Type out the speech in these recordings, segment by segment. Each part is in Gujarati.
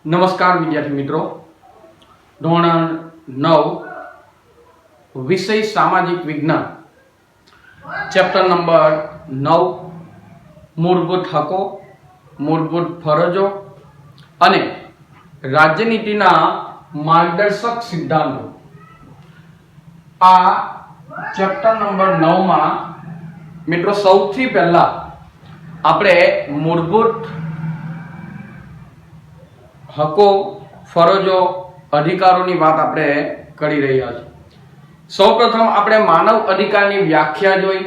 નમસ્કાર વિદ્યાર્થી મિત્રો, ધોરણ 9 વિષય સામાજિક વિજ્ઞાન, ચેપ્ટર નંબર 9 મૂળભૂત હકો, મૂળભૂત ફરજો અને રાજ્યનીતિના માર્ગદર્શક સિદ્ધાંતો. આ ચેપ્ટર નંબર 9 માં મિત્રો સૌથી પહેલા આપણે મૂળભૂત હકો, ફરજો, અધિકારોની વાત આપણે કરી રહ્યા છીએ. સૌપ્રથમ આપણે માનવ અધિકારની વ્યાખ્યા જોઈ,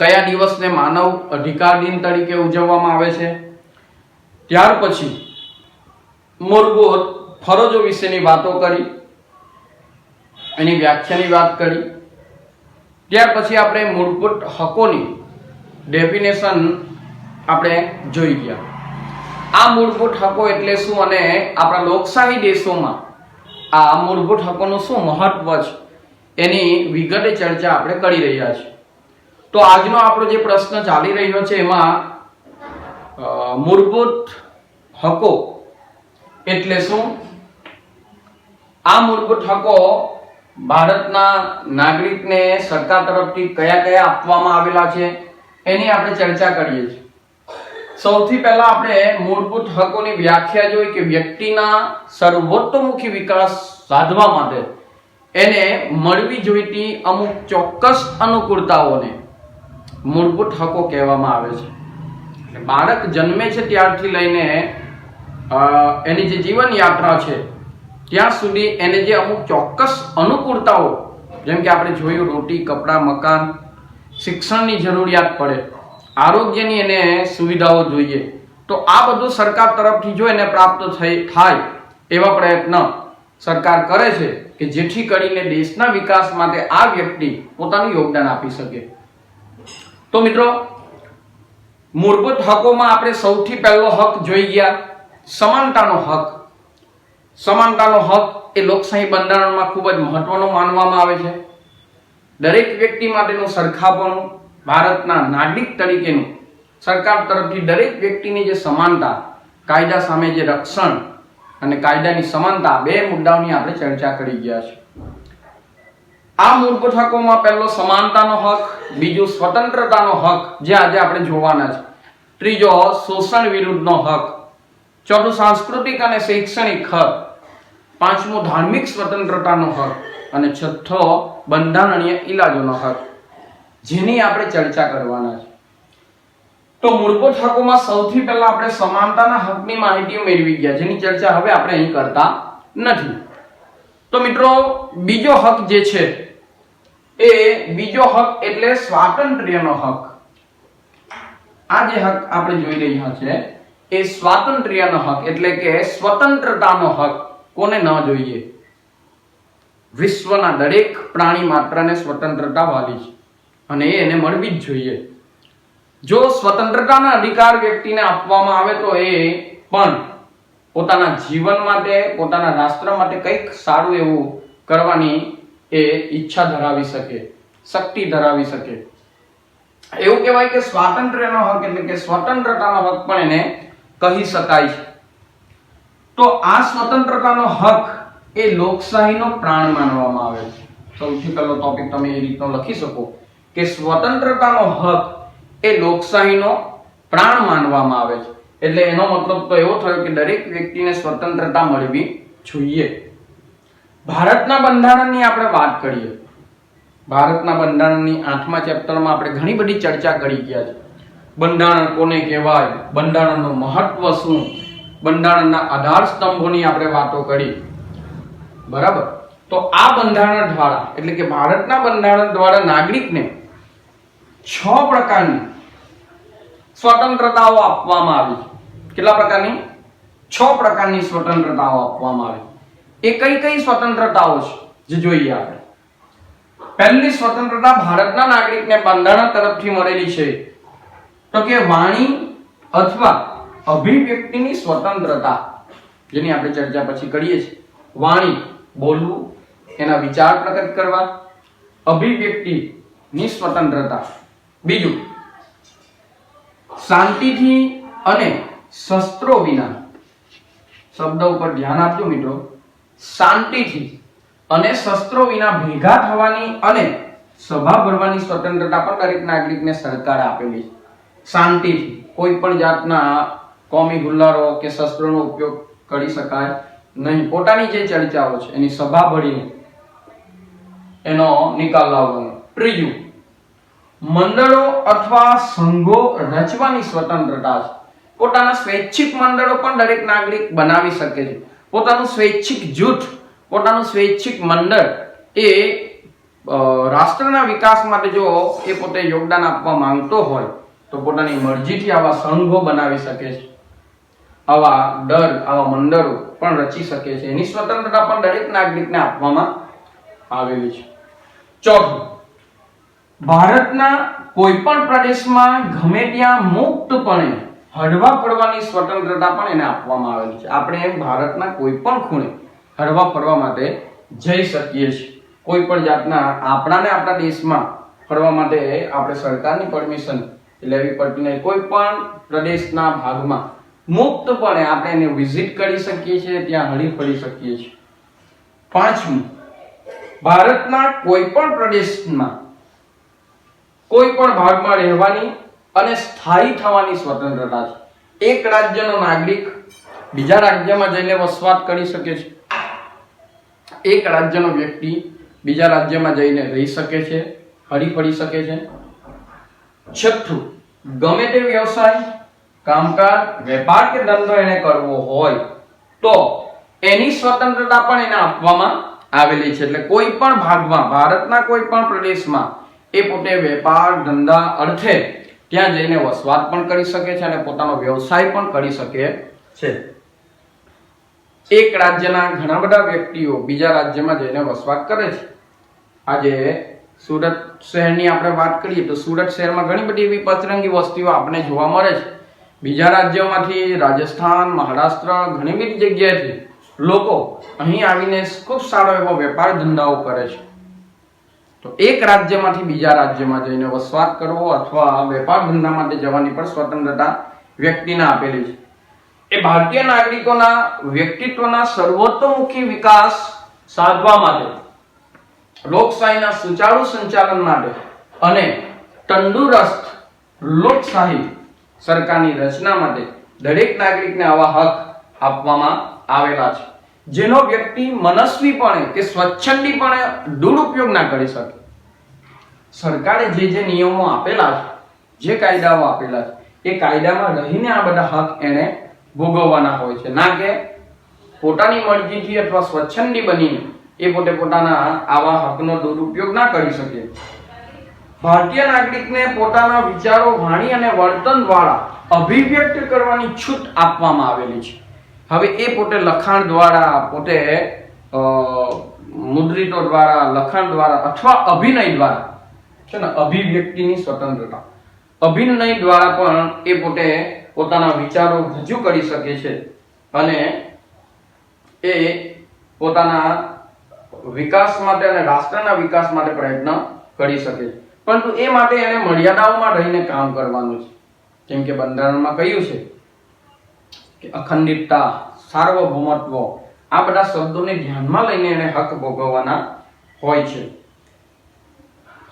કયા દિવસને માનવ અધિકાર દિન તરીકે ઉજવવામાં આવે છે. ત્યાર પછી મૂળભૂત ફરજો વિશેની વાતો કરી, એની વ્યાખ્યાની વાત કરી. ત્યાર પછી આપણે મૂળભૂત હકોની ડેફિનેશન આપણે જોઈ ગયા. આ મૂળભૂત હકો એટલે શું અને આપણા લોકશાહી દેશોમાં આ મૂળભૂત હકોનું શું મહત્વ છે એની વિગતે ચર્ચા આપણે કરી રહ્યા છીએ. તો આજનો આપણો જે પ્રશ્ન ચાલી રહ્યો છે એમાં મૂળભૂત હકો એટલે શું, આ મૂળભૂત હકો ભારતના નાગરિકને સરકાર તરફથી કયા કયા આપવામાં આવેલા છે એની આપણે ચર્ચા કરીએ છીએ. સૌથી પહેલા આપણે મૂળભૂત હકોની વ્યાખ્યા જોઈ કે વ્યક્તિના સર્વતોમુખી વિકાસ સાધવા માટે એને મળવી જોઈતી અમુક ચોક્કસ અનુકૂળતાઓને મૂળભૂત હકો કહેવામાં આવે છે. બાળક જન્મે છે ત્યારથી લઈને એની જે જીવન યાત્રા છે ત્યાં સુધી એને જે અમુક ચોક્કસ અનુકૂળતાઓ, જેમ કે આપણે જોયું રોટી, કપડાં, મકાન, શિક્ષણની જરૂરિયાત પડે, આરોગ્યની એને સુવિધાઓ જોઈએ, તો આ બધું સરકાર તરફથી જો એને પ્રાપ્ત થાય એવા પ્રયત્ન સરકાર કરે છે કે જેથી કરીને દેશના વિકાસ માટે આ વ્યક્તિ પોતાનું યોગદાન આપી શકે. તો મિત્રો, મૂળભૂત હકોમાં આપણે સૌથી પહેલો હક જોઈ ગયા સમાનતાનો હક. સમાનતાનો હક એ લોકશાહી બંધારણમાં ખૂબ જ મહત્વનો માનવામાં આવે છે. દરેક વ્યક્તિ માટેનું સરખાપણું, ભારતના નાગરિક તરીકેનું સરકાર તરફથી દરેક વ્યક્તિની જે સમાનતા, કાયદા સામે જે રક્ષણ અને કાયદાની સમાનતા, બે મુદ્દાઓની આપણે ચર્ચા કરી ગયા છે. આ મૂળભૂત હકોમાં પહેલો સમાનતાનો હક, બીજું સ્વતંત્રતાનો હક જે આજે આપણે જોવાના છે, ત્રીજો શોષણ વિરુદ્ધનો હક, ચોથું સાંસ્કૃતિક અને શૈક્ષણિક હક, પાંચમું ધાર્મિક સ્વતંત્રતાનો હક અને છઠ્ઠો બંધારણીય ઇલાજોનો હક, જેની આપણે ચર્ચા કરવાના છે. તો મૂળભૂત હકોમાં સૌથી પહેલા આપણે સમાનતાના હકની માહિતી મેળવી ગયા, જેની ચર્ચા હવે આપણે અહીં કરતા નથી. તો મિત્રો, બીજો હક જે છે એ બીજો હક એટલે સ્વાતંત્ર્યનો હક. આ જે હક આપણે જોઈ રહ્યા છે એ સ્વાતંત્ર્યનો હક એટલે કે સ્વતંત્રતાનો હક. કોને ન જોઈએ? વિશ્વના દરેક પ્રાણી માત્રને સ્વતંત્રતા વાલી છે અને એને મળવી જ જોઈએ. જો સ્વતંત્રતાના અધિકાર વ્યક્તિને આપવામાં આવે તો એ પણ પોતાના જીવન માટે, પોતાના રાષ્ટ્ર માટે કંઈક સારું એવું કરવાની એ ઈચ્છા ધરાવી શકે, શક્તિ ધરાવી શકે. એવું કહેવાય કે સ્વાતંત્ર્યનો હક એટલે કે સ્વતંત્રતાનો હક પણ એને કહી શકાય છે. તો આ સ્વતંત્રતાનો હક એ લોકશાહીનો પ્રાણ માનવામાં આવે છે. સૌથી પહેલો ટોપિક તમે એ રીતનો લખી શકો કે સ્વતંત્રતાનો હક એ લોકશાહીનો પ્રાણ માનવામાં આવે છે. એટલે એનો મતલબ તો એવો થયો કે દરેક વ્યક્તિને સ્વતંત્રતા મળવી જોઈએ. ભારતના બંધારણની આપણે વાત કરીએ. ભારતના બંધારણની 8મા ચેપ્ટરમાં આપણે ઘણી બધી ચર્ચા કરી ગયા છે. બંધારણ કોને કહેવાય, બંધારણનું મહત્વ શું, બંધારણના આધાર સ્તંભોની આપણે વાતો કરી, બરાબર. તો આ બંધારણ દ્વારા એટલે કે ભારતના બંધારણ દ્વારા નાગરિકને 6 પ્રકારની સ્વતંત્રતાઓ આપવામાં આવી. કેટલા પ્રકારની? 6 પ્રકારની સ્વતંત્રતાઓ આપવામાં આવી. એ કઈ કઈ સ્વતંત્રતાઓ છે જે જોઈએ આપણે. પહેલી સ્વતંત્રતા ભારતના નાગરિકને બંધારણ તરફથી મળેલી છે તો કે વાણી અથવા અભિવ્યક્તિની સ્વતંત્રતા, જેની આપણે ચર્ચા પછી કરીએ છીએ. વાણી, બોલવું, એના વિચાર પ્રકટ કરવા, અભિવ્યક્તિની સ્વતંત્રતા. બીજું, શાંતિથી અને શસ્ત્રો વિના શબ્દ ઉપર ધ્યાન આપજો મિત્રો, શાંતિથી અને શસ્ત્રો વિના ભેગા થવાની અને સભા ભરવાની સ્વતંત્રતા પણ દરેક નાગરિકને સરકારે આપેલી છે. શાંતિથી કોઈ પણ જાતના કોમી હુલ્લારો કે શસ્ત્રોનો ઉપયોગ કરી શકાય નહીં. પોતાની જે ચર્ચાઓ છે એની સભા ભરીને એનો નિકાલ લાવવાનો. ત્રીજું, મંડળો અથવા સંઘો રચવાની સ્વતંત્રતા છે. પોતાના સ્વૈચ્છિક મંડળો પણ દરેક નાગરિક બનાવી શકે છે. પોતાનું સ્વૈચ્છિક જૂથ, પોતાનું સ્વૈચ્છિક મંડળ એ રાષ્ટ્રના વિકાસ માટે જો એ પોતે યોગદાન આપવા માંગતો હોય તો પોતાની મરજીથી આવા સંઘો બનાવી શકે છે, આવા દળ, આવા મંડળો પણ રચી શકે છે. એની સ્વતંત્રતા પણ દરેક નાગરિકને આપવામાં આવેલી છે. ચોથું, ભારતના કોઈ પણ પ્રદેશમાં ગમે ત્યાં મુક્તપણે હરવા ફરવાની સ્વતંત્રતા પણ એને આપવામાં આવેલી છે. આપણે ભારતના કોઈ પણ ખૂણે હરવા ફરવા માટે જઈ શકીએ છીએ. કોઈ પણ જાતના આપણા દેશમાં ફરવા માટે આપણે સરકારની પરમિશન લેવી પડતી નથી. કોઈ પણ પ્રદેશના ભાગમાં મુક્તપણે આપણે એને વિઝિટ કરી શકીએ છીએ, ત્યાં હરી ફરી શકીએ છીએ. પાંચમું, ભારતના કોઈ પણ પ્રદેશમાં કોઈ પણ ભાગમાં રહેવાની અને સ્થાયી થવાની સ્વતંત્રતા છે. એક રાજ્યનો નાગરિક બીજા રાજ્યમાં જઈને વસવાટ કરી શકે છે. એક રાજ્યનો વ્યક્તિ બીજા રાજ્યમાં જઈને રહી શકે છે, હરી ફરી શકે છે. છઠ્ઠું, ગમે તે વ્યવસાય, કામકાજ, વેપાર કે ધંધો એને કરવો હોય તો એની સ્વતંત્રતા પણ એને આપવામાં આવેલી છે. એટલે કોઈ પણ ભાગમાં, ભારતના કોઈ પણ પ્રદેશમાં એ પોતે વેપાર ધંધા અર્થે ત્યાં જઈને વસવાટ પણ કરી શકે છે અને પોતાનો વ્યવસાય પણ કરી શકે છે. એક રાજ્યના ઘણા બધા વ્યક્તિઓ બીજા રાજ્યમાં જઈને વસવાટ કરે છે. આજે સુરત શહેરની આપણે વાત કરીએ તો સુરત શહેરમાં ઘણી બધી એવી પચરંગી વસ્તીઓ આપણે જોવા મળે છે. બીજા રાજ્યોમાંથી, રાજસ્થાન, મહારાષ્ટ્ર, ઘણી બધી જગ્યાએથી લોકો અહીં આવીને ખૂબ સારો એવો વેપાર ધંધાઓ કરે છે. તો એક રાજ્યમાંથી બીજા રાજ્યમાં જઈને વસવાટ કરવો અથવા વેપાર ધંધા માટે જવાની પણ સ્વતંત્રતા વ્યક્તિને આપેલી છે. એ ભારતીય નાગરિકોના વ્યક્તિત્વના સર્વતોમુખી વિકાસ સાધવા માટે, લોકશાહીના સુચારુ સંચાલન માટે અને તંદુરસ્ત લોકશાહી સરકારની રચના માટે દરેક નાગરિકને આવા હક આપવામાં આવેલા છે, જેનો વ્યક્તિ મનસ્વીપણે કે સ્વચ્છંદીપણે દુરુપયોગ ના કરી શકે. સરકારે જે નિયમો આપેલા છે, જે કાયદાઓ આપેલા છે, એ કાયદામાં રહીને આ બધા હક એને ભોગવવાના હોય છે, ના કે પોતાની મરજીથી અથવા સ્વચ્છંદી બનીને એ પોતે પોતાના આવા હકનો દુરુપયોગ ના કરી શકે. ભારતીય નાગરિકને પોતાના વિચારો, વાણી અને વર્તન દ્વારા અભિવ્યક્ત કરવાની છૂટ આપવામાં આવેલી છે. હવે એ પોતે લખાણ દ્વારા, પોતે મુદ્રિતો દ્વારા, લખાણ દ્વારા અથવા અભિનય દ્વારા છે ને, અભિવ્યક્તિની સ્વતંત્રતા, અભિનય દ્વારા પણ એ પોતે પોતાના વિચારો રજૂ કરી શકે છે અને એ પોતાના વિકાસ માટે અને રાષ્ટ્રના વિકાસ માટે પ્રયત્ન કરી શકે છે. પરંતુ એ માટે એને મર્યાદાઓમાં રહીને કામ કરવાનું છે. જેમ કે બંધારણમાં કહ્યું છે કે અખંડિતતા, સાર્વભૌમત્વ, આ બધા શબ્દોને ધ્યાનમાં લઈને એને હક ભોગવવાના હોય છે.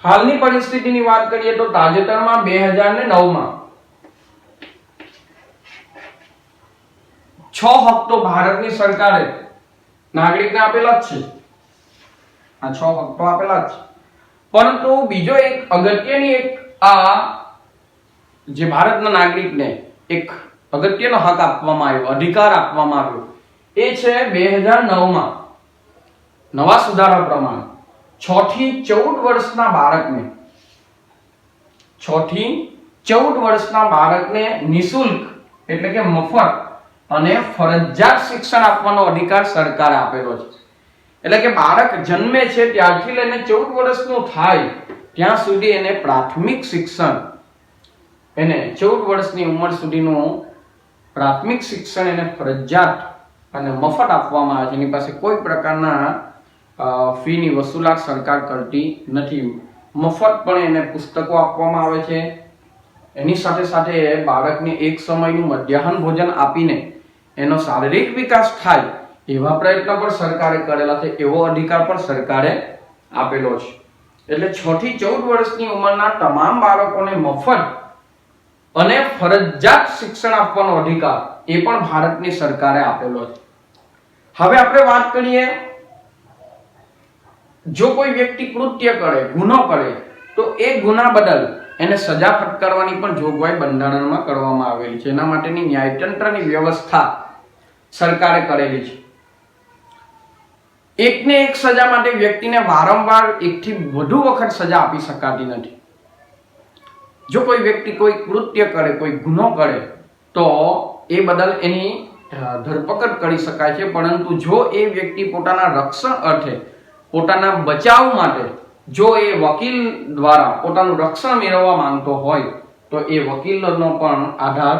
હાલની પરિસ્થિતિની વાત કરીએ તો તાજેતરમાં 2009માં 6 હક તો ભારતની સરકારે નાગરિકને આપેલા જ છે. આ 6 હક તો આપેલા જ છે. પરંતુ બીજો એક અગત્યની આ જે ભારતના નાગરિકને એક અગત્યનો હક આપવામાં આવ્યો, અધિકાર આપવામાં આવ્યો, એ છે 2009માં નવા સુધારા પ્રમાણે 6 થી 14 વર્ષના બાળકને 6 થી 14 વર્ષના બાળકને નિશુલ્ક એટલે કે મફત અને ફરજિયાત શિક્ષણ આપવાનો અધિકાર સરકારે આપેલો છે. એટલે કે બાળક જન્મે છે ત્યારથી લઈને 14 વર્ષનું થાય ત્યાં સુધી એને પ્રાથમિક શિક્ષણ, એને 14 વર્ષની ઉંમર સુધીનું પ્રાથમિક શિક્ષણ એને ફરજિયાત અને મફત આપવામાં આવે છે. એની પાસે કોઈ પ્રકારના ફીની વસૂલાત સરકાર કરતી નથી. મફતપણે એને પુસ્તકો આપવામાં આવે છે. એની સાથે સાથે બાળકને એક સમયનું મધ્યાહન ભોજન આપીને એનો શારીરિક વિકાસ થાય એવા પ્રયત્નો પણ સરકારે કરેલા છે, એવો અધિકાર પણ સરકારે આપેલો છે. એટલે 6 થી 14 વર્ષની ઉંમરના તમામ બાળકોને મફત અને ફરજિયાત શિક્ષણ આપવાનો અધિકાર એ પણ ભારતની સરકારે આપેલો છે. હવે આપણે વાત કરીએ, જો કોઈ વ્યક્તિ કૃત્ય કરે, ગુનો કરે, તો એ ગુના બદલ એને સજા ફટકારવાની પણ જોગવાઈ બંધારણમાં કરવામાં આવેલી છે. એના માટેની ન્યાયતંત્રની વ્યવસ્થા સરકારે કરેલી છે. એકને એક સજા માટે વ્યક્તિને વારંવાર એકથી વધુ વખત સજા આપી શકાતી નથી. જો કોઈ વ્યક્તિ કોઈ કૃત્ય કરે, કોઈ ગુનો કરે, તો એ બદલ એની ધરપકડ કરી શકાય છે. પરંતુ જો એ વ્યક્તિ પોતાના રક્ષણ અર્થે, પોતાના બચાવ માટે જો એ વકીલ દ્વારા પોતાનું રક્ષણ મેળવવા માંગતો હોય તો એ વકીલનો પણ આધાર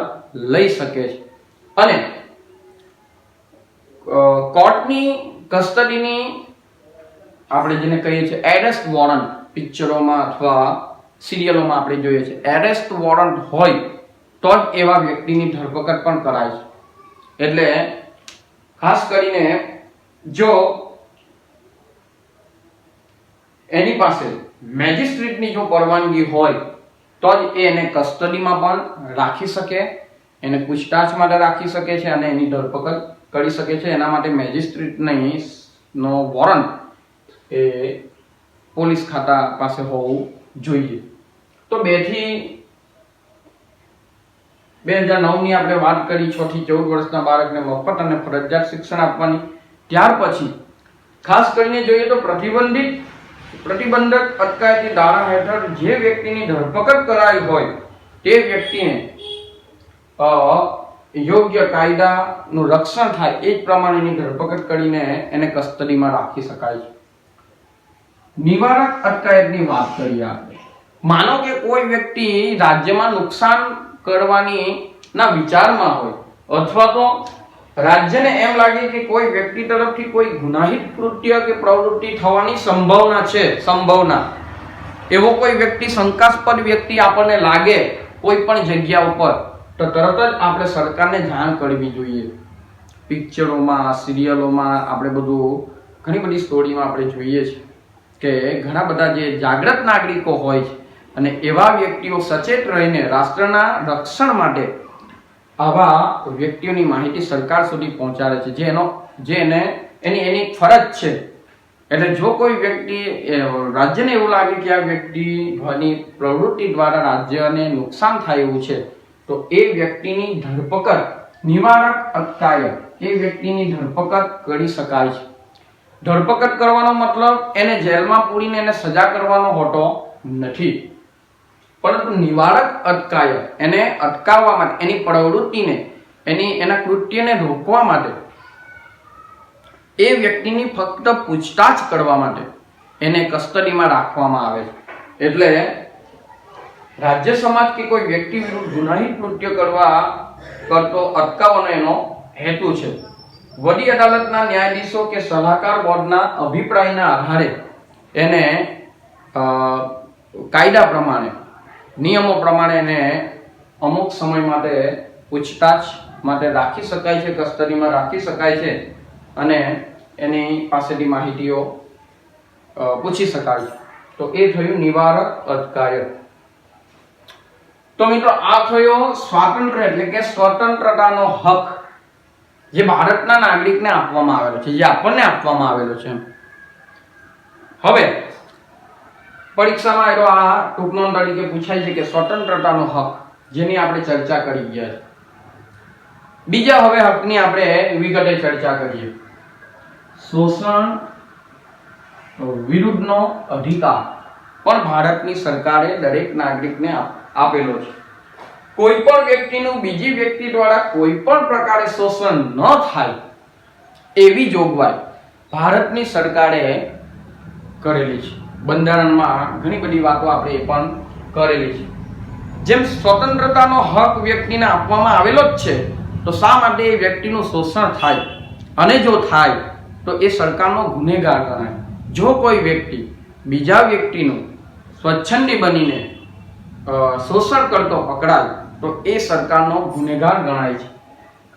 લઈ શકે છે. અને કોર્ટની કસ્ટડીની આપણે જેને કહીએ છીએ એરેસ્ટ વોરંટ, પિક્ચરોમાં અથવા સિરિયલોમાં આપણે જોઈએ છીએ, એરેસ્ટ વોરંટ હોય તો જ એવા વ્યક્તિની ધરપકડ પણ કરાય છે. એટલે ખાસ કરીને જો એની પાસે મેજિસ્ટ્રેટની જો પરવાનગી હોય તો જ એને કસ્ટડીમાં પણ રાખી શકે, એને પૂછતાછ માટે રાખી શકે છે અને એની ધરપકડ કરી શકે છે. એના માટે મેજિસ્ટ્રેટની નો વોરંટ એ પોલીસ ખાતા પાસે હોવું જોઈએ. તો 2009 ની આપણે વાત કરી, 6 થી 14 વર્ષના બાળકને મફત અને ફરજિયાત શિક્ષણ આપવાની. ત્યાર પછી ખાસ કરીને જોઈએ તો પ્રતિબંધક અટકાયતી ધારા હેઠળ જે વ્યક્તિની ધરપકડ કરાઈ હોય તે વ્યક્તિને યોગ્ય કાયદાનું રક્ષણ થાય એ જ પ્રમાણેની ધરપકડ કરીને એને કસ્ટડીમાં રાખી શકાય છે. નિવારક અટકાયતની વાત કરીએ આપણે. માનો કે કોઈ વ્યક્તિ રાજ્યમાં નુકસાન કરવાની ના વિચારમાં હોય, અથવા તો રાજ્યને એમ લાગે કે કોઈ વ્યક્તિ તરફથી કોઈ ગુનાહિત કૃત્ય કે પ્રવૃત્તિ થવાની સંભાવના એવો કોઈ વ્યક્તિ, શંકાસ્પદ વ્યક્તિ આપણને લાગે કોઈ પણ જગ્યા ઉપર, તો તરત જ આપણે સરકારને જાણ કરવી જોઈએ. પિક્ચરોમાં, સિરિયલોમાં આપણે ઘણી બધી સ્ટોરીમાં આપણે જોઈએ છીએ કે ઘણા બધા જે જાગૃત નાગરિકો હોય છે અને એવા વ્યક્તિઓ સચેત રહીને રાષ્ટ્રના રક્ષણ માટે આવા વ્યક્તિઓની માહિતી સરકાર સુધી પહોંચાડે છે, એની ફરજ છે. એટલે જો કોઈ વ્યક્તિ, રાજ્યને એવું લાગે કે આ વ્યક્તિની પ્રવૃત્તિ દ્વારા રાજ્યને નુકસાન થાય એવું છે, તો એ વ્યક્તિની ધરપકડ, નિવારક અટકાયત, એ વ્યક્તિની ધરપકડ કરી શકાય છે. ધરપકડ કરવાનો મતલબ એને જેલમાં પૂરીને એને સજા કરવાનો હોતો નથી, પરંતુ નિવારક અટકાયત, એને અટકાવવા માટે, એની પ્રવૃત્તિને, એના કૃત્યને રોકવા માટે, એ વ્યક્તિની ફક્ત પૂછતાછ કરવા માટે એને કસ્ટડીમાં રાખવામાં આવે છે. એટલે રાજ્ય સમાજ કે કોઈ વ્યક્તિ વિરુદ્ધ ગુનાહિત કૃત્ય કરતો અટકાવવાનો એનો હેતુ છે. વડી અદાલતના ન્યાયાધીશો કે સલાહકાર બોર્ડના અભિપ્રાયના આધારે એને કાયદા પ્રમાણે, નિયમો પ્રમાણે એને અમુક સમય માટે પૂછતાછ માટે રાખી શકાય છે, કસ્ટડીમાં રાખી શકાય છે અને એની પાસેથી માહિતીઓ પૂછી શકાય છે. તો એ થયું નિવારક અટકાયત. તો મિત્રો, આ થયો સ્વાતંત્ર્ય એટલે કે સ્વતંત્રતાનો હક જે ભારતના નાગરિકને આપવામાં આવેલો છે, જે આપણને આપવામાં આવેલો છે. હવે પરીક્ષામાં આ ટૂંક નોંધ તરીકે પૂછાય છે કે સ્વતંત્રતાનો હક, જેની આપણે ચર્ચા કરી ગયા છે. બીજા હવે હકની આપણે વિગતે ચર્ચા કરીએ. શોષણ વિરુદ્ધનો અધિકાર પણ ભારતની સરકારે દરેક નાગરિકને આપેલો છે. કોઈ પણ વ્યક્તિનું બીજી વ્યક્તિ દ્વારા કોઈ પણ પ્રકારે શોષણ ન થાય એવી જોગવાઈ ભારતની સરકારે કરેલી છે. બંધારણમાં ઘણી બધી વાતો આપણે એ પણ કરેલી છે. જેમ સ્વતંત્રતાનો હક વ્યક્તિને આપવામાં આવેલો જ છે, તો શા માટે એ વ્યક્તિનું શોષણ થાય, અને જો થાય તો એ સરકારનો ગુનેગાર ગણાય. જો કોઈ વ્યક્તિ બીજા વ્યક્તિનું સ્વચ્છંદી બનીને શોષણ કરતો પકડાય તો એ સરકારનો ગુનેગાર ગણાય છે.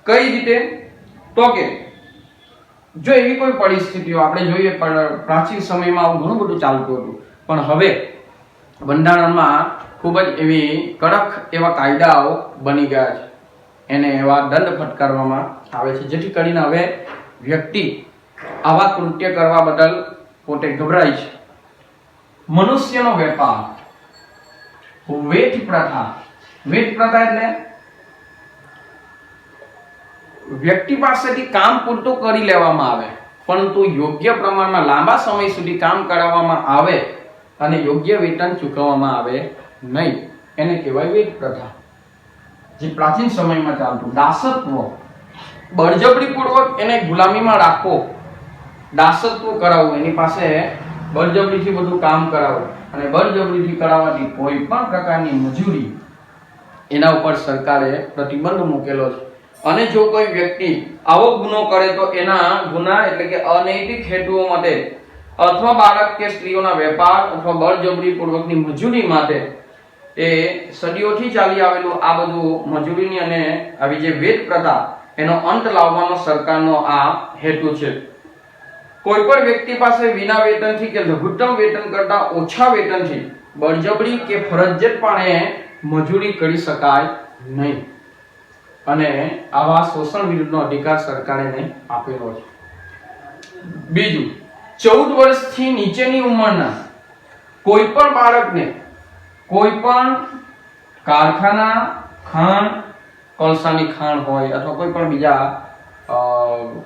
કઈ રીતે? તો કે જો એવી કોઈ પરિસ્થિતિઓ આપણે જોઈએ, પણ પ્રાચીન સમયમાં આવું ઘણું બધું ચાલતું હતું, પણ હવે બંધારણમાં ખૂબ જ એવી કડક એવા કાયદાઓ બની ગયા છે, એને એવા દંડ ફટકારવામાં આવે છે, જેથી કરીને હવે વ્યક્તિ આવા કૃત્ય કરવા બદલ પોતે ગભરાય છે. મનુષ્યનો વેપાર, વેઠ પ્રથા. વેઠ પ્રથા એટલે વ્યક્તિ પાસેથી કામ પૂરતું કરી લેવામાં આવે, પરંતુ યોગ્ય પ્રમાણમાં લાંબા સમય સુધી કામ કરાવવામાં આવે અને યોગ્ય વેતન ચૂકવવામાં આવે નહીં, એને કહેવાય વેઠ પ્રથા, જે પ્રાચીન સમયમાં ચાલતું. દાસત્વ, બળજબરીપૂર્વક એને ગુલામીમાં રાખવો, દાસત્વ કરાવવું, એની પાસે બળજબરીથી બધું કામ કરાવવું, અને બળજબરીથી કરાવવાથી કોઈ પણ પ્રકારની મજૂરી, એના ઉપર સરકારે પ્રતિબંધ મૂકેલો છે. અને જો કોઈ વ્યક્તિ આવો ગુનો કરે તો એના ગુના એટલે કે અનૈતિક હેતુઓ માટે અથવા બાળક કે સ્ત્રીઓના વેપાર અથવા બળજબરી પૂર્વકની મજૂરી માટે, એ સદીઓથી ચાલી આવેલું આ બધું મજૂરીની અને આવી જે વેઠ પ્રથા, એનો અંત લાવવાનો સરકારનો આ હેતુ છે. કોઈ પણ વ્યક્તિ પાસે વિના વેતનથી કે લઘુત્તમ વેતન કરતા ઓછા વેતનથી બળજબરી કે ફરજિયાતપણે મજૂરી કરી શકાય નહીં, અને આવા શોષણ વિરુદ્ધનો અધિકાર સરકારે આપેલો છે. બીજું, 14 વર્ષથી નીચેની ઉંમરના કોઈ પણ બાળકને કોઈ પણ કારખાના, ખાણ, કોલસાની ખાણ હોય અથવા કોઈ પણ બીજા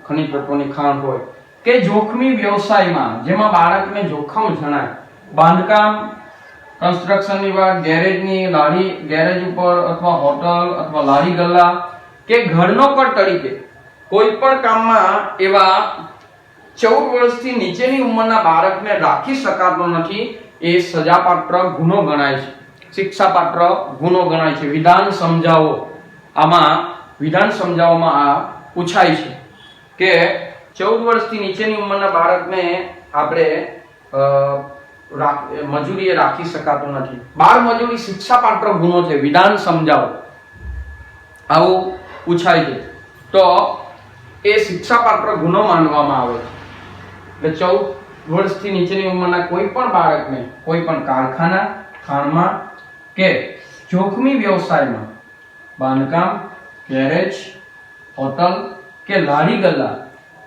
ખનિજ તત્વોની ખાણ હોય કે જોખમી વ્યવસાયમાં, જેમાં બાળકને જોખમ જણાય, બાંધકામ, કન્સ્ટ્રક્શન વિભાગ, ગેરેજની લારી, ગેરેજ ઉપર અથવા હોટલ અથવા લારી ગલ્લા કે ઘરનોકર તરીકે કોઈ પણ કામમાં એવા 14 વર્ષથી નીચેની ઉંમરના બાળકને રાખી શકાતો નથી, એ સજાપાત્ર ગુનો ગણાય છે, શિક્ષાપાત્ર ગુનો ગણાય છે. વિધાન સમજાવો, આમાં વિધાન સમજાવવામાં આ પૂછાય છે કે 14 વર્ષથી નીચેની ઉંમરના બાળકને આપણે મજૂરીએ રાખી શકાતું નથી. બાળ મજૂરી શિક્ષાપાત્ર ગુનો છે, વિધાન સમજાવો, આવું પૂછાય છે, તો એ શિક્ષાપાત્ર ગુનો માનવામાં આવે છે. એટલે 14 વર્ષથી નીચેની ઉંમરના કોઈ પણ બાળકને કોઈ પણ કારખાના, ખાણમાં કે જોખમી વ્યવસાયમાં, બાંધકામ, ગેરેજ, હોટલ કે લારી ગલ્લા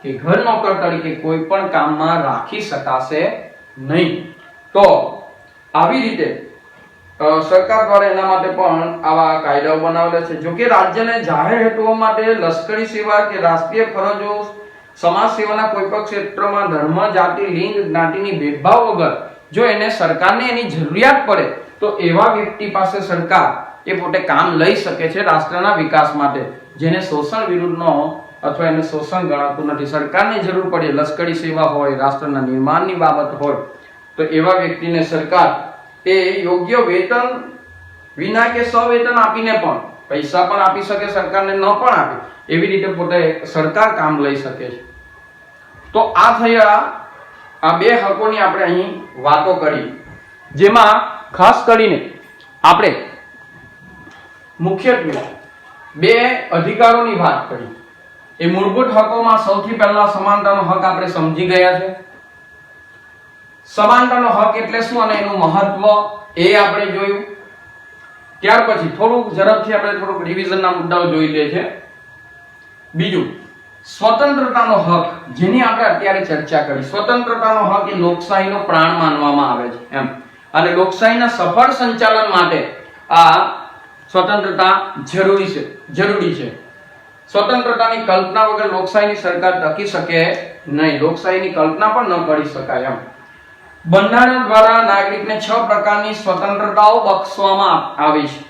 કે ઘર નોકર તરીકે કોઈ પણ કામમાં રાખી શકાશે નહીં. તો આવી રીતે સરકાર દ્વારા એના માટે પણ આવા કાયદાઓ બનાવેલા છે. જો કે રાજ્યને જાહેર હેતુઓ માટે લશ્કરી સેવા કે રાષ્ટ્રીય ફરજો, સમાજ સેવાના કોઈ પણ ક્ષેત્રમાં ધર્મ, જાતિ, લિંગ, જ્ઞાતિની ભેદભાવ વગર જો એને સરકારને એની જરૂરિયાત પડે તો એવા વ્યક્તિ પાસે સરકાર એ પોતે કામ લઈ શકે છે રાષ્ટ્રના વિકાસ માટે, જેને શોષણ વિરુદ્ધનો અથવા એને શોષણ ગણાતું નથી. સરકારને જરૂર પડે, લશ્કરી સેવા હોય, રાષ્ટ્રના નિર્માણની બાબત હોય, તો એવા વ્યક્તિને સરકાર એ યોગ્ય વેતન વિના કે સવેતન આપીને પણ, પૈસા પણ આપી શકે, સરકારને ન પણ આપે, એવી રીતે પોતે સરકાર કામ લઈ શકે છે. તો આ થયા આ બે હકોની આપણે અહીં વાતો કરી, જેમાં ખાસ કરીને આપણે મુખ્યત્વે બે અધિકારોની વાત કરી. એ મૂળભૂત હકોમાં સૌથી પહેલા સમાનતાનો હક આપણે સમજી ગયા છે. સમાનતાનો હક એટલે શું અને એનું મહત્વ એ આપણે જોયું. ત્યાર પછી થોડુંક ઝડપથી આપણે થોડુંક રિવિઝનના મુદ્દાઓ જોઈ લે છે. બીજું, સ્વતંત્રતાનો હક, જેની આપણે અત્યારે ચર્ચા કરી. સ્વતંત્રતાનો હક એ લોકશાહીનો પ્રાણ માનવામાં આવે છે એમ, અને લોકશાહીના સફળ સંચાલન માટે આ સ્વતંત્રતા જરૂરી છે. સ્વતંત્રતાની કલ્પના વગર લોકશાહીની સરકાર ટકી શકે નહીં, લોકશાહીની કલ્પના પણ ન કરી શકાય એમ. બંધારણ દ્વારા નાગરિકને 6 પ્રકારની સ્વતંત્રતાઓ બક્ષવામાં આવી છે.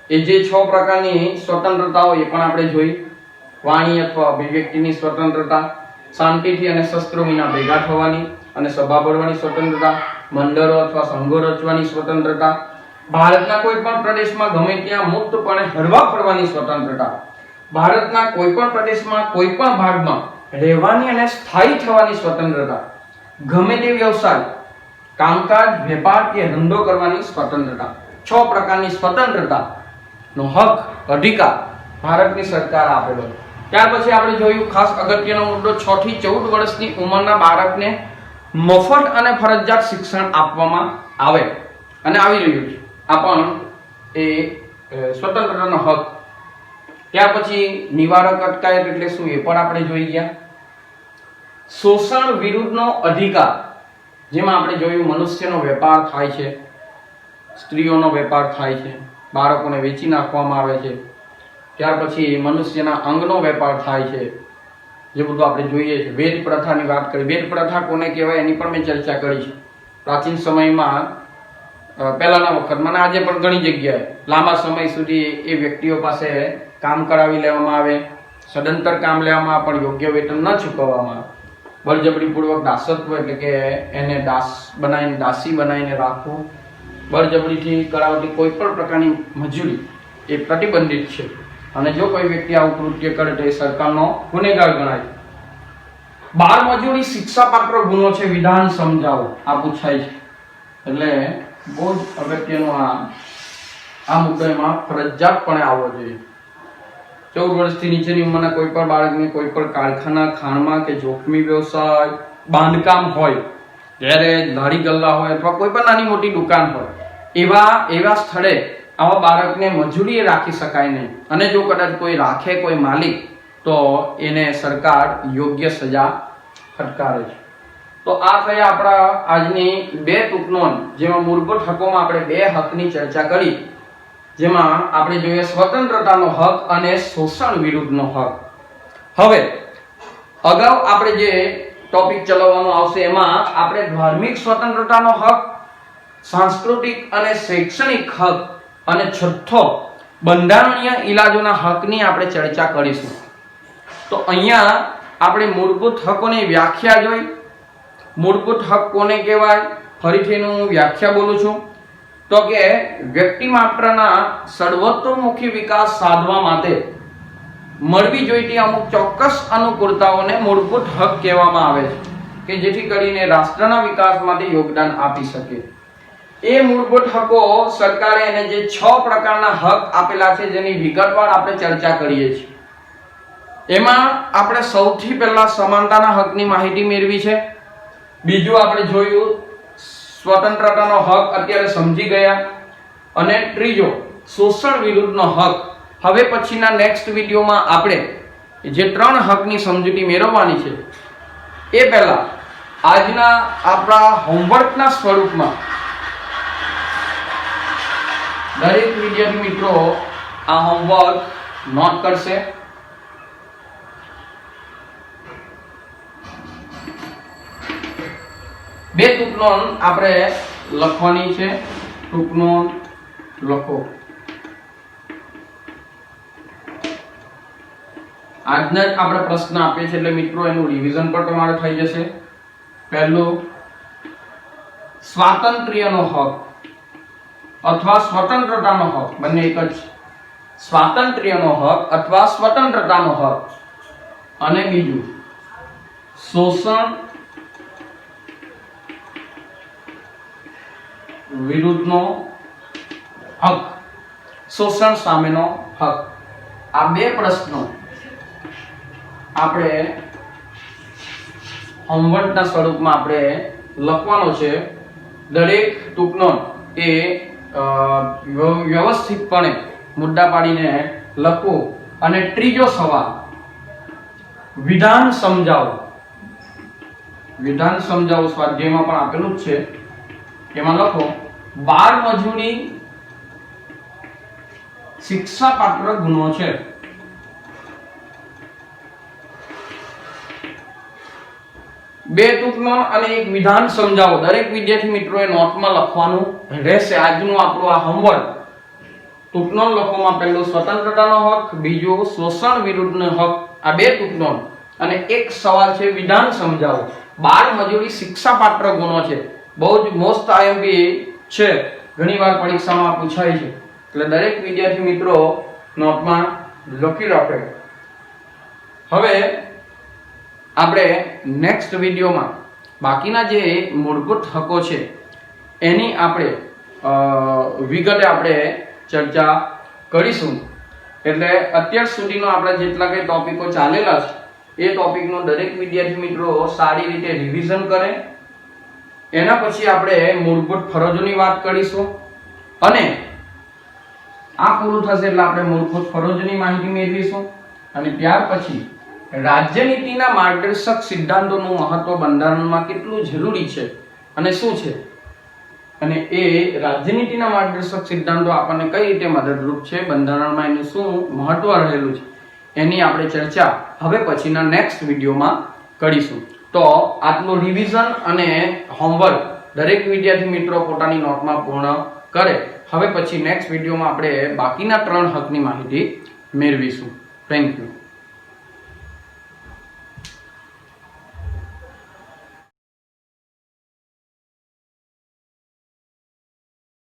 એ જે 6 પ્રકારની સ્વતંત્રતાઓ એ પણ આપણે જોઈ. વાણી અથવા અભિવ્યક્તિની સ્વતંત્રતા, શાંતિથી અને શસ્ત્રો વિના ભેગા થવાની અને સભા ભરવાની સ્વતંત્રતા, મંડળો અથવા સંઘો રચવાની સ્વતંત્રતા, ભારતના કોઈ પણ પ્રદેશમાં ગમે ત્યાં મુક્તપણે હરવા ફરવાની સ્વતંત્રતા, ભારતના કોઈ પણ પ્રદેશમાં કોઈ પણ ભાગમાં રહેવાની અને સ્થાયી થવાની સ્વતંત્રતા, ગમે તે વ્યવસાય, કામકાજ, વેપાર કે ધંધો કરવાની સ્વતંત્રતા. 6 પ્રકારની સ્વતંત્રતા નો હક, અધિકાર ભારતની સરકાર આપેલો છે. ત્યાર પછી આપણે જોયું ખાસ અગત્યનો મુદ્દો 6 થી 14 વર્ષની ઉંમરના બાળકને મફત અને ફરજિયાત શિક્ષણ આપવામાં આવે અને આવી રહ્યું છે. આ પણ એ સ્વતંત્રતાનો હક. ત્યાર પછી નિવારક અટકાયત એટલે શું એ પણ આપણે જોઈ ગયા. શોષણ વિરુદ્ધનો અધિકાર, જેમાં આપણે જોયું મનુષ્યનો વેપાર થાય છે, સ્ત્રીઓનો વેપાર થાય છે, બાળકોને વેચી નાખવામાં આવે છે. ત્યાર પછી મનુષ્યના અંગનો વેપાર થાય છે, જે બધું આપણે જોઈએ છે. વેદ પ્રથાની વાત કરી. વેદ પ્રથા કોને કહેવાય એની પણ મેં ચર્ચા કરી છે. પ્રાચીન સમયમાં પહેલાના વખતમાં આજે પણ ઘણી જગ્યાએ લાંબા સમય સુધી એ વ્યક્તિઓ પાસે કામ કરાવી લેવામાં આવે, સદંતર કામ લેવામાં આવે, પણ યોગ્ય વેતન ન ચૂકવવામાં આવે. બળજબરીપૂર્વક દાસત્વ એટલે કે એને દાસ બનાવીને, દાસી બનાવીને રાખવું, બળજબરીથી કરાવતી કોઈ પણ પ્રકારની મજૂરી એ પ્રતિબંધિત છે. અને જો કોઈ વ્યક્તિ આવું કૃત્ય કરે તો એ સરકારનો ગુનેગાર ગણાય. બાળ મજૂરી શિક્ષાપાત્ર ગુનો છે, વિધાન સમજાવો આ પૂછાય છે. એટલે બહુ જ અગત્યનો આ મુદ્દો એમાં ફરજિયાતપણે આવવો જોઈએ. 14 વર્ષથી નીચેની ઉંમરના કોઈ પણ બાળકને કોઈ પણ કારખાના, ખાણમાં કે જોખમી વ્યવસાય, બાંધકામ હોય, ગેરેજ, લારી ગલ્લા હોય અથવા કોઈ પણ નાની મોટી દુકાન હોય, એવા સ્થળે આવા બાળકને મજૂરીએ રાખી શકાય નહીં. અને જો કદાચ કોઈ રાખે, કોઈ માલિક, તો એને સરકાર યોગ્ય સજા ફટકારે છે. તો આ થયા આપણા આજની 2 ટૂંકનોંધ, જેમાં મૂળભૂત હકોમાં આપણે 2 હકની ચર્ચા કરી, જેમાં આપણે જોઈએ સ્વતંત્રતાનો હક અને શોષણ વિરુદ્ધનો હક. હવે અગાઉ આપણે જે ટોપિક ચલાવવાનો આવશે એમાં આપણે ધાર્મિક સ્વતંત્રતાનો હક, સાંસ્કૃતિક અને શૈક્ષણિક હક અને છઠ્ઠો બંધારણીય ઇલાજોના હકની આપણે ચર્ચા કરીશું. તો અહીંયા આપણે મૂળભૂત હકોની વ્યાખ્યા જોઈ. મૂળભૂત હક કોને કહેવાય? ફરીથી હું વ્યાખ્યા બોલું છું. તો કે વ્યક્તિ માત્રના સર્વતોમુખી વિકાસ સાધવા માટે મળવી જોઈતી અમુક ચોક્કસ અનુકૂળતાઓને મૂળભૂત હક કહેવામાં આવે છે, કે જેથી કરીને રાષ્ટ્રના વિકાસ માટે યોગદાન આપી શકે. એ મૂળભૂત હકો સરકારે એને જે 6 પ્રકારના હક આપેલા છે, જેની વિગતવાર આપણે ચર્ચા કરીએ છીએ. એમાં આપણે સૌથી પહેલા સમાનતાના હકની માહિતી મેળવી છે. બીજું આપણે જોયું સ્વતંત્રતાનો હક, અત્યારે સમજી ગયા. અને ત્રીજો શોષણ વિરુદ્ધનો હક. હવે પછીના નેક્સ્ટ વિડીયોમાં આપણે જે 3 હકની સમજૂતી મેળવવાની છે એ પહેલા આજના આપણા હોમવર્કના સ્વરૂપમાં દરેક વિદ્યાર્થી મિત્રો આ હોમવર્ક નોટ કરશે. બે ટૂંકનોંધ આપણે લખવાની છે. ટૂંકનોંધ લખો. આજના જ આપણે પ્રશ્ન આપીએ છીએ, એટલે મિત્રો એનું રિવિઝન પણ તમારે થઈ જશે. પહેલું, સ્વાતંત્ર્યનો હક અથવા સ્વતંત્રતાનો હક, બંને એક જ. સ્વાતંત્ર્યનો હક અથવા સ્વતંત્રતાનો હક. અને બીજું શોષણ વિરુદ્ધનો હક, શોષણ સામેનો હક. આ 2 પ્રશ્નો આપણે હોમવર્કના સ્વરૂપમાં આપણે લખવાનો છે. દરેક ટૂંકનોંધ એ વ્યવસ્થિતપણે મુદ્દા પાડીને લખવું. અને ત્રીજો સવાલ, વિધાન સમજાવો. વિધાન સમજાવો સ્વાધ્યાયમાં પણ આપેલું જ છે. એમાં લખો, બાળ મજૂરી શિક્ષાપાત્ર ગુનો છે. બે ટૂંકનોંધ અને એક વિધાન સમજાવો. દરેક વિદ્યાર્થી મિત્રોએ નોટમાં લખવાનું રહેશે. આજનું આપણું આ હોમવર્ક. ટૂંકનોંધ લખવામાં પહેલું સ્વતંત્રતાનો હક, બીજું શોષણ વિરુદ્ધનો હક, આ 2 ટૂંકનોંધ અને એક સવાલ છે વિધાન સમજાવો. બાળ મજૂરી શિક્ષાપાત્ર ગુનો છે. બહુ જ મોસ્ટ આઈએમપી છે, ઘણીવાર પરીક્ષામાં પૂછાય છે. એટલે દરેક વિદ્યાર્થી મિત્રો નોટમાં લખી રાખે. હવે આપણે નેક્સ્ટ વિડીયોમાં બાકીના જે મૂળભૂત હકો છે એની આપણે વિગતે આપણે ચર્ચા કરીશું. એટલે અત્યાર સુધીનો આપણે જેટલા કઈ ટોપિકો ચાલેલા છે એ ટોપિકનો દરેક વિદ્યાર્થી મિત્રો સારી રીતે રિવિઝન કરે. એના પછી આપણે મૂળભૂત ફરજોની વાત કરીશું અને આ પૂરું થશે એટલે આપણે મૂળભૂત ફરજોની માહિતી મેળવીશું અને ત્યાર પછી રાજ્યનીતિના માર્ગદર્શક સિદ્ધાંતોનું મહત્વ બંધારણમાં કેટલું જરૂરી છે અને શું છે અને એ રાજ્યનીતિના માર્ગદર્શક સિદ્ધાંતો આપણને કઈ રીતે મદદરૂપ છે, બંધારણમાં એનું શું મહત્વ રહેલું છે એની આપણે ચર્ચા હવે પછીના નેક્સ્ટ વિડીયોમાં કરીશું. તો આટલું રિવિઝન અને હોમવર્ક દરેક વિદ્યાર્થી મિત્રો પોતાની નોટમાં પૂર્ણ કરે. હવે પછી નેક્સ્ટ વિડીયોમાં આપણે બાકીના 3 હકની માહિતી મેળવીશું. Thank you.